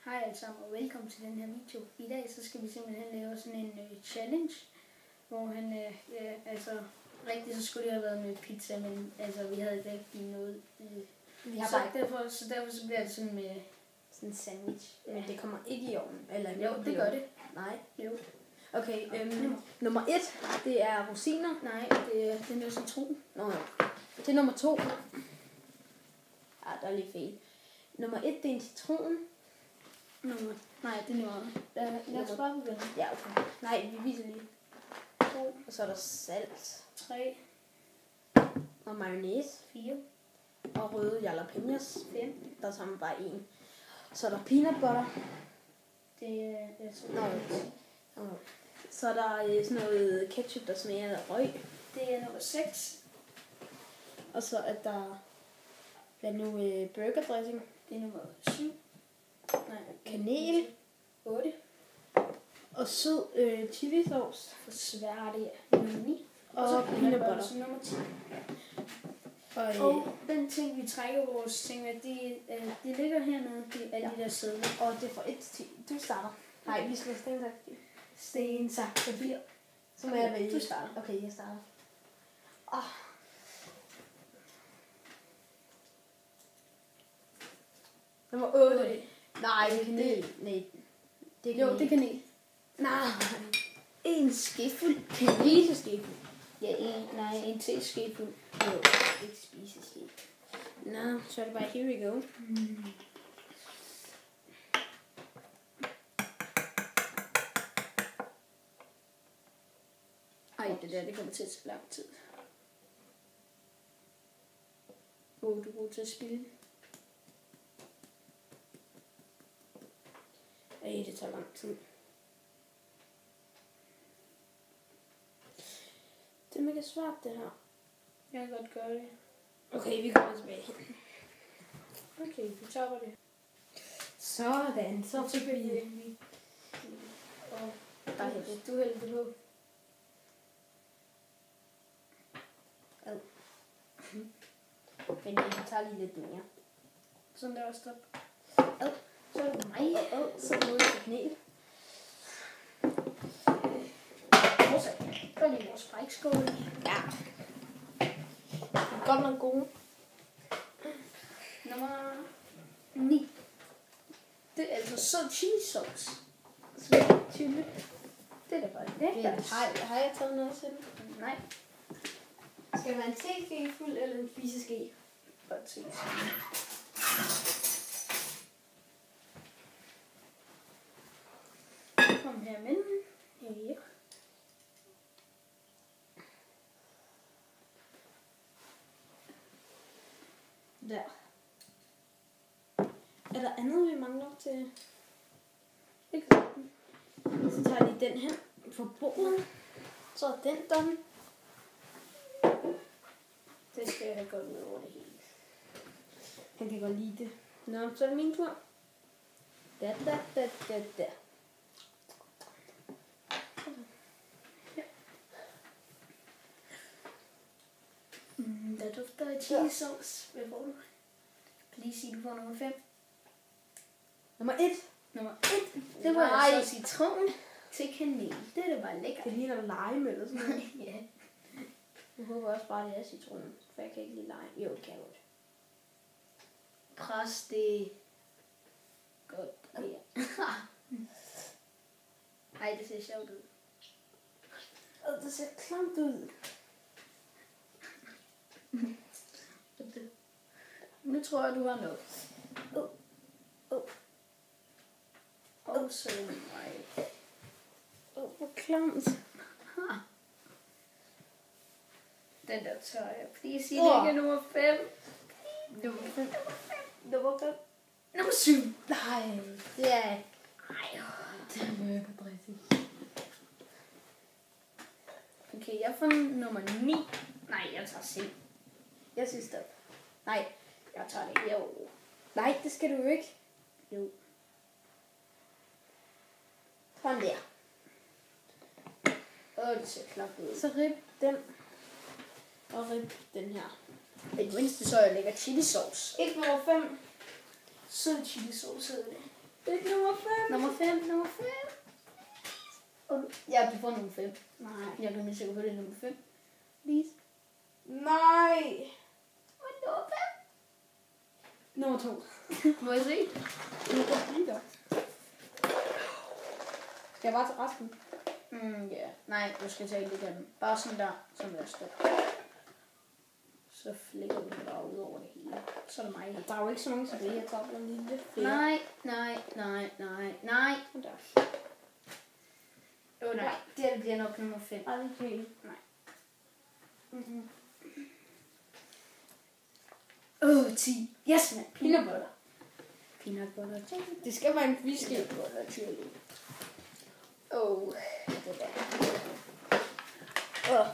Hej alle sammen og velkommen til den her video. I dag så skal vi simpelthen lave sådan en challenge, hvor han, rigtig så skulle det have været med pizza, men altså vi havde ikke rigtig noget. Vi har derfor så bliver det sådan med sådan en sandwich. Men det kommer ikke i ovnen, eller jo, det gør det. Nej. Jo. Okay, nummer 1, det er rosiner. Nej, det er noget citron. Nå, det er nummer 2. Der er lige fejl. Nummer 1, det er en citron. Nej, det er noget. Lad os bare begynde. Ja, okay. Nej, vi viser lige. 2, og så er der salt. 3. Og mayonnaise. 4. Og røde jalapenos. 5. Der tager man bare en. Så er der peanut butter. Det er Så er der sådan noget ketchup, der smager af røg. Det er nummer 6. Og så er der burger dressing. Det er nummer 7. Nej, Kanel. 8. Og sød chili sauce. For svært det er nummer 9. Og så peanut butter. Så nummer 10. Og den ting, vi trækker vores ting med, de ligger hernede. Det er de der sædler. Og det er fra 1 til 10. Du starter. Nej, vi skal sten, saks, papir. Så må jeg vælge. Du starter. Okay, jeg starter. Nummer 8. Nej, det er kanel. Nej. Det er kanel. Jo, det er kanel. Nej. En skefuld. Spiseskefuld. Ja, en teskefuld. Jo, ikke spiseskefuld. Nå, så er det bare here we go. Ej, det kommer til at tage lang tid. Du er god til at spille. Ej, det tager lang tid. Det er mega svært, det her. Jeg kan godt gøre det. Okay, vi kommer tilbage. Okay, vi topper det. Sådan, så fik vi... Og du hælder det på. Men jeg tager lige lidt mere. Sådan der også stop. Så er det mig. Så er det kanel. Så er lige vores sprækskål. Ja. Det er godt nok gode. Nummer 9. Det er altså sød chili sauce. Chili. Det er da bare lækkert. Har jeg taget noget til? Nej. Skal det være en teske fuld eller en spiseske? Bare te. Kom her med den. Ja. Der. Er der andet, vi mangler til? Det kan jeg. Så tager jeg lige den her på bordet. Så er den done. Det skal jeg have godt med over det hele. Han kan godt lide det. Nå, så er det min tur. Der. Der dufter af chili sauce. Hvad får du? Kan lige sige, du får nummer 5. Nummer 1. Nummer 1. Det var altså citron til kanel. Det er da bare lækkert. Det ligner lime eller sådan noget. Ja. Jeg håber også bare, det er citron. For jeg kan ikke lide lime. Jo, det kan jeg godt. Pres det godt. Ja. Ej, det ser sjovt ud. Det ser klamt ud. Nu tror jeg, du har noget. Så nej. Hvor klamt. Den der tør jeg. Fordi sige, det ikke er nummer 5. Nummer 5. Nummer 7. Nej, det er... Ej. Det er burgerdressing. Okay, jeg får nummer 9. Nej, jeg tager C. Jeg synes det. Nej. Jeg tager det. Jo. Nej, det skal du jo ikke. Jo. Sådan der. Det ser klart ud. Så rib den. Og rib den her. Det mindste så jeg lægger chili sauce. Ikke nummer 5. Sød chili sauce hedder det. Det er ikke nummer 5. Nummer 5. Ja, du får nummer 5. Nej. Jeg er rimelig sikker på, det er nummer 5. Please. Nej. Og nummer 5. Nummer 2. Må jeg se? Nummer 4. Skal jeg bare til resten? Ja. Nej, du skal tage lidt af dem. Bare sådan der, som der står. Så flækker vi bare ud over det hele. Så er det mig. Der er jo ikke så mange tilbage. Jeg tager bare lige lidt flere. Nej. Der. Nej, det bliver nok nummer 5. Okay. Nej. Mm-hmm. 10. Yes, man. Peanut butter. Peanut butter. Det skal være en whisky. Peanut butter chili. Det der.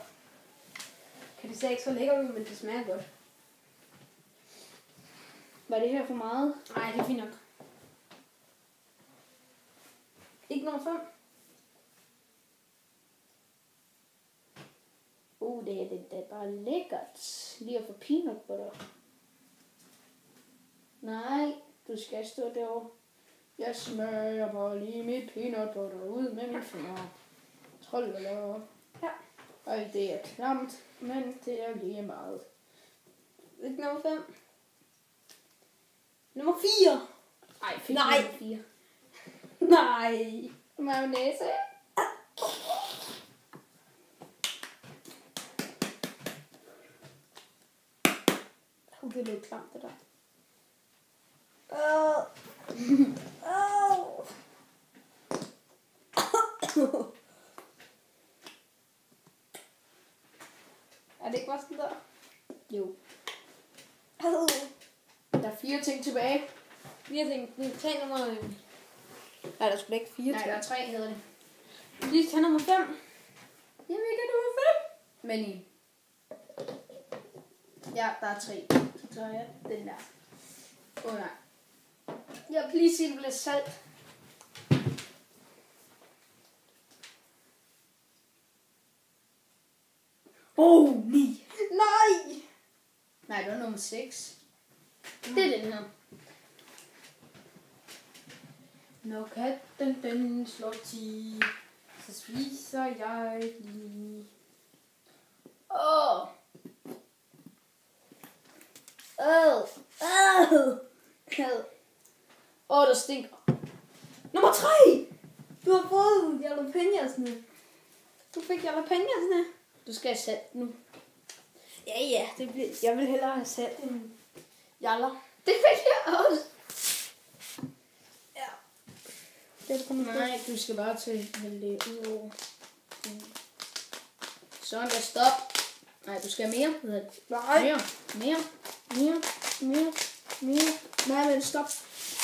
Kan det se ikke så lækkert ud, men det smager godt. Var det her for meget? Nej, det er fint nok. Ikke nummer 5. Det er bare lækkert. Lige at få peanut butter. Nej, du skal stå derovre. Jeg smører bare lige mit peanut butter ud med mine fingre. Trollala. Ja. Ej, det er klamt, men det er lige meget. Ikke nummer 5. Nummer 4. Ej, fik Nej. nummer 4. Nej. Mayonnaise. Det er lidt klamt, det der. Er det ikke bare sådan der? Jo. Der er 4 ting tilbage. 4 ting. Det er 3 nummer. Nej, der skulle ikke 4 Nej, ting. der er 3 hedder det. Lige tage nummer 5. Jamen, ikke er nummer 5. Men i. Ja, der er 3. Så tager jeg den der. Nej. Jeg vil lige sige, det bliver salt. Ni. Nej! Nej, det var nummer 6. Det er den her. Når katten den slår 10, så spiser jeg lige. Der stinker. Nummer 3! Du har fået jalapenosne. Du fik jalapenosne. Du skal have salt nu. Ja, det bliver... Jeg vil hellere have salt end jaller. Det fik jeg også. Ja. Det er det Nej, du skal bare til hælde det ud over. Sådan, der stop. Nej, du skal have mere. Nej. Mere. Nej, men stop.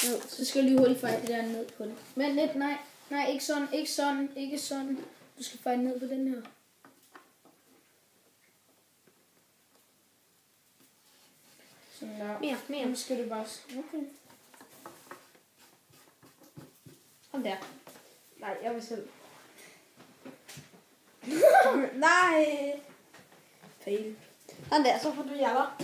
Jo, så skal jeg lige hurtigt fejle det der ned på det. Men lidt, nej, ikke sådan. Du skal fejle ned på den her. Sådan der. Mere. Nu skal du bare... Okay. Kom der. Nej, jeg vil selv. Nej. Fail. Sådan der, så får du jaller.